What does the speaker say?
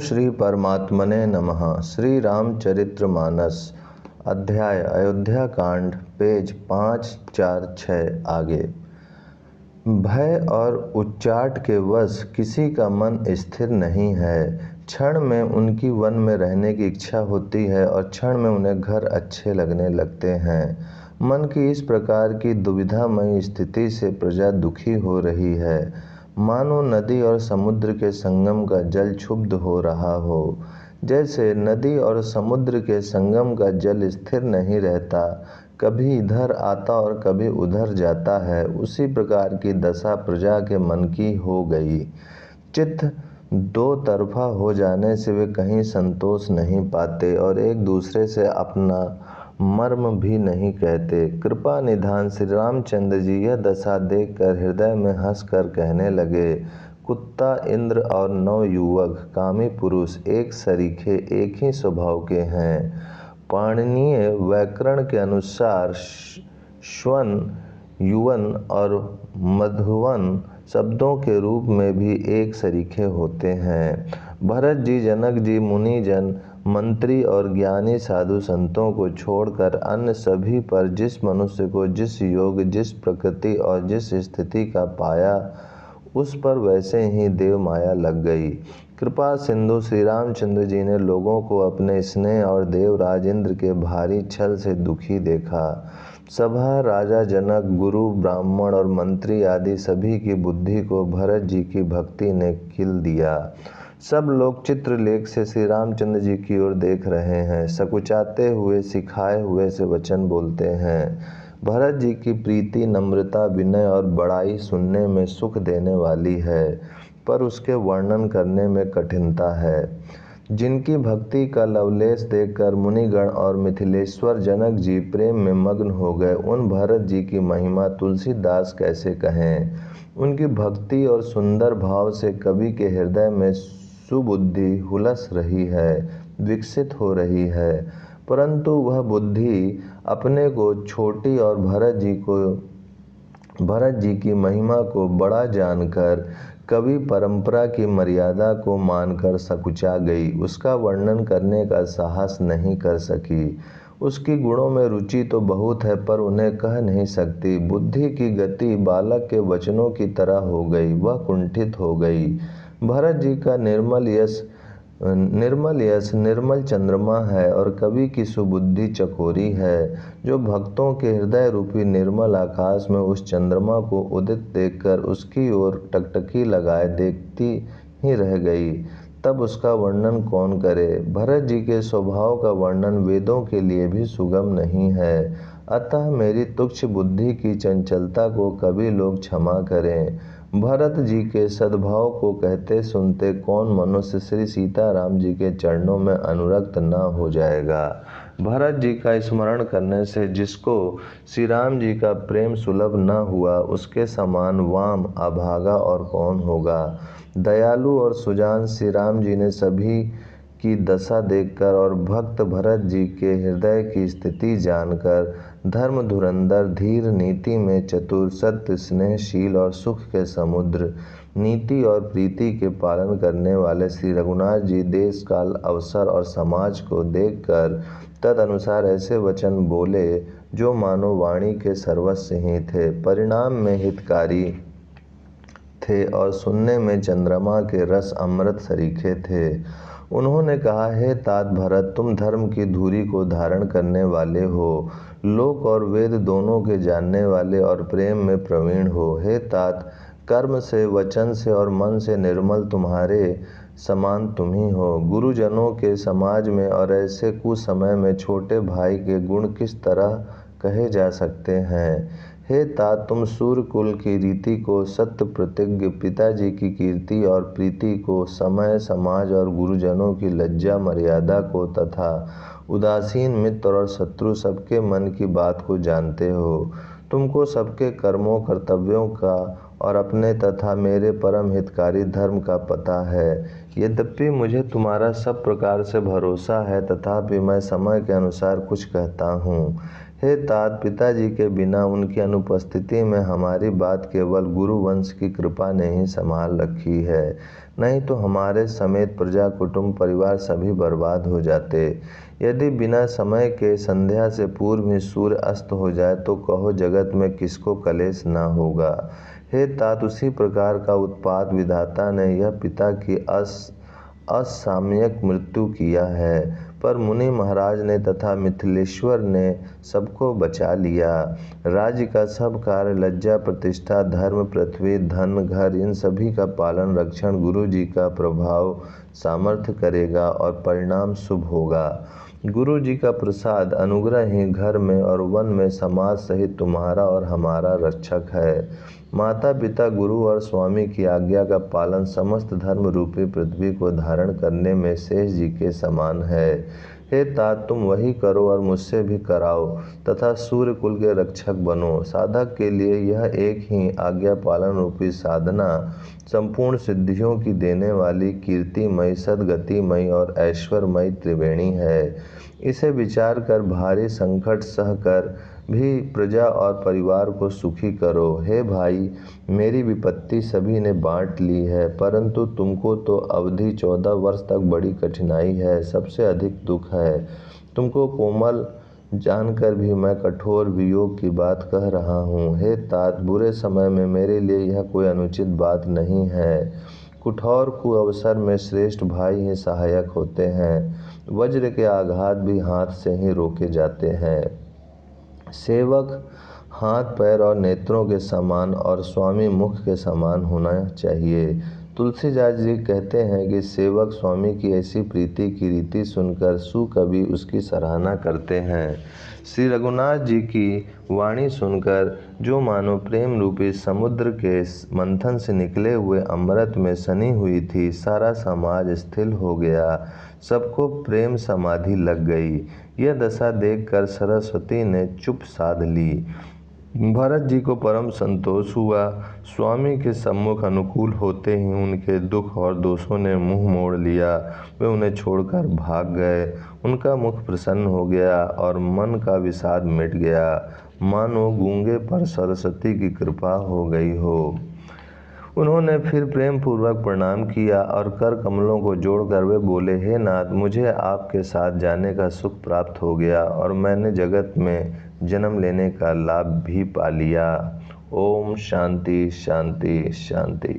श्री परमात्मने नमः। श्री रामचरितमानस अध्याय अयोध्या कांड पेज 546 आगे। भय और उच्चाट के वश किसी का मन स्थिर नहीं है। क्षण में उनकी वन में रहने की इच्छा होती है और क्षण में उन्हें घर अच्छे लगने लगते हैं। मन की इस प्रकार की दुविधामयी स्थिति से प्रजा दुखी हो रही है, मानो नदी और समुद्र के संगम का जल क्षुब्ध हो रहा हो। जैसे नदी और समुद्र के संगम का जल स्थिर नहीं रहता, कभी इधर आता और कभी उधर जाता है, उसी प्रकार की दशा प्रजा के मन की हो गई। चित्त दो तरफा हो जाने से वे कहीं संतोष नहीं पाते और एक दूसरे से अपना मर्म भी नहीं कहते। कृपा निधान श्री रामचंद्र जी यह दशा देखकर हृदय में हंसकर कहने लगे, कुत्ता इंद्र और नवयुवक कामी पुरुष एक सरीखे एक ही स्वभाव के हैं। पाणिनीय व्याकरण के अनुसार श्वन, युवन और मधुवन शब्दों के रूप में भी एक सरीखे होते हैं। भरत जी, जनक जी, मुनिजन, मंत्री और ज्ञानी साधु संतों को छोड़कर अन्य सभी पर जिस मनुष्य को जिस योग, जिस प्रकृति और जिस स्थिति का पाया, उस पर वैसे ही देव माया लग गई। कृपा सिंधु श्री रामचंद्र जी ने लोगों को अपने स्नेह और देवराज इंद्र के भारी छल से दुखी देखा। सभा, राजा जनक, गुरु, ब्राह्मण और मंत्री आदि सभी की बुद्धि को भरत जी की भक्ति ने खिल दिया। सब लोग चित्रलेख से श्री रामचंद्र जी की ओर देख रहे हैं, सकुचाते हुए, सिखाए हुए से वचन बोलते हैं। भरत जी की प्रीति, नम्रता, विनय और बड़ाई सुनने में सुख देने वाली है, पर उसके वर्णन करने में कठिनता है। जिनकी भक्ति का लवलेश देखकर मुनिगण और मिथिलेश्वर जनक जी प्रेम में मग्न हो गए, उन भरत जी की महिमा तुलसीदास कैसे कहें। उनकी भक्ति और सुंदर भाव से कवि के हृदय में सुबुद्धि हुलस रही है, विकसित हो रही है, परंतु वह बुद्धि अपने को छोटी और भरत जी की महिमा को बड़ा जानकर कवि परंपरा की मर्यादा को मानकर सकुचा गई, उसका वर्णन करने का साहस नहीं कर सकी। उसकी गुणों में रुचि तो बहुत है, पर उन्हें कह नहीं सकती। बुद्धि की गति बालक के वचनों की तरह हो गई, वह कुंठित हो गई। भरत जी का निर्मल यश निर्मल चंद्रमा है और कवि की सुबुद्धि चकोरी है, जो भक्तों के हृदय रूपी निर्मल आकाश में उस चंद्रमा को उदित देखकर उसकी ओर टकटकी लगाए देखती ही रह गई। तब उसका वर्णन कौन करे। भरत जी के स्वभाव का वर्णन वेदों के लिए भी सुगम नहीं है, अतः मेरी तुच्छ बुद्धि की चंचलता को कभी लोग क्षमा करें। भरत जी के सद्भाव को कहते सुनते कौन मनुष्य श्री सीताराम जी के चरणों में अनुरक्त न हो जाएगा। भरत जी का स्मरण करने से जिसको श्री राम जी का प्रेम सुलभ न हुआ, उसके समान वाम, अभागा और कौन होगा। दयालु और सुजान श्री राम जी ने सभी की दशा देखकर और भक्त भरत जी के हृदय की स्थिति जानकर धर्म धुरंधर, धीर, नीति में चतुर, सत्य, स्नेहशील और सुख के समुद्र, नीति और प्रीति के पालन करने वाले श्री रघुनाथ जी देश काल, अवसर और समाज को देखकर तद अनुसार ऐसे वचन बोले जो मानो वाणी के सर्वस्व ही थे, परिणाम में हितकारी थे और सुनने में चंद्रमा के रस अमृत सरीखे थे। उन्होंने कहा, हे तात भरत, तुम धर्म की धुरी को धारण करने वाले हो, लोक और वेद दोनों के जानने वाले और प्रेम में प्रवीण हो। हे तात, कर्म से, वचन से और मन से निर्मल तुम्हारे समान तुम ही हो। गुरुजनों के समाज में और ऐसे कुसमय में छोटे भाई के गुण किस तरह कहे जा सकते हैं। हे तात, तुम सूर्य कुल की रीति को, सत्य प्रतिज्ञ पिताजी की कीर्ति और प्रीति को, समय, समाज और गुरुजनों की लज्जा मर्यादा को तथा उदासीन मित्र और शत्रु सबके मन की बात को जानते हो। तुमको सबके कर्मों, कर्तव्यों का और अपने तथा मेरे परम हितकारी धर्म का पता है। यद्यपि मुझे तुम्हारा सब प्रकार से भरोसा है, तथापि मैं समय के अनुसार कुछ कहता हूँ। हे तात, पिताजी के बिना उनकी अनुपस्थिति में हमारी बात केवल गुरुवंश की कृपा ने ही संभाल रखी है, नहीं तो हमारे समेत प्रजा, कुटुंब, परिवार सभी बर्बाद हो जाते। यदि बिना समय के संध्या से पूर्व ही सूर्य अस्त हो जाए तो कहो जगत में किसको कलेश न होगा। हे तात, उसी प्रकार का उत्पात विधाता ने यह पिता की असामयिक मृत्यु किया है, पर मुनि महाराज ने तथा मिथिलेश्वर ने सबको बचा लिया। राज्य का सब कार्य, लज्जा, प्रतिष्ठा, धर्म, पृथ्वी, धन, घर, इन सभी का पालन रक्षण गुरु जी का प्रभाव सामर्थ्य करेगा और परिणाम शुभ होगा। गुरु जी का प्रसाद अनुग्रह ही घर में और वन में समाज सहित तुम्हारा और हमारा रक्षक है। माता पिता, गुरु और स्वामी की आज्ञा का पालन समस्त धर्म रूपी पृथ्वी को धारण करने में शेष जी के समान है। हे तात, तुम वही करो और मुझसे भी कराओ तथा सूर्य कुल के रक्षक बनो। साधक के लिए यह एक ही आज्ञा पालन रूपी साधना संपूर्ण सिद्धियों की देने वाली कीर्तिमयी, सद्गतिमयी और ऐश्वर्यमयी त्रिवेणी है। इसे विचार कर भारी संकट सहकर भी प्रजा और परिवार को सुखी करो। हे भाई, मेरी विपत्ति सभी ने बांट ली है, परंतु तुमको तो अवधि 14 वर्ष तक बड़ी कठिनाई है, सबसे अधिक दुख है। तुमको कोमल जानकर भी मैं कठोर वियोग की बात कह रहा हूँ। हे तात, बुरे समय में मेरे लिए यह कोई अनुचित बात नहीं है। कठोर कुअवसर में श्रेष्ठ भाई ही सहायक होते हैं। वज्र के आघात भी हाथ से ही रोके जाते हैं। सेवक हाथ, पैर और नेत्रों के समान और स्वामी मुख के समान होना चाहिए। तुलसीदास जी कहते हैं कि सेवक स्वामी की ऐसी प्रीति की रीति सुनकर सुकवि उसकी सराहना करते हैं। श्री रघुनाथ जी की वाणी सुनकर जो मानो प्रेम रूपी समुद्र के मंथन से निकले हुए अमृत में सनी हुई थी, सारा समाज स्थिर हो गया, सबको प्रेम समाधि लग गई। यह दशा देखकर सरस्वती ने चुप साध ली। भरत जी को परम संतोष हुआ। स्वामी के सम्मुख अनुकूल होते ही उनके दुख और दोषों ने मुंह मोड़ लिया। वे उन्हें छोड़कर भाग गए। उनका मुख प्रसन्न हो गया और मन का विषाद मिट गया, मानो गूंगे पर सरस्वती की कृपा हो गई हो। उन्होंने फिर प्रेम पूर्वक प्रणाम किया और कर कमलों को जोड़कर वे बोले, हे नाथ, मुझे आपके साथ जाने का सुख प्राप्त हो गया और मैंने जगत में जन्म लेने का लाभ भी पा लिया। ओम शांति शांति शांति।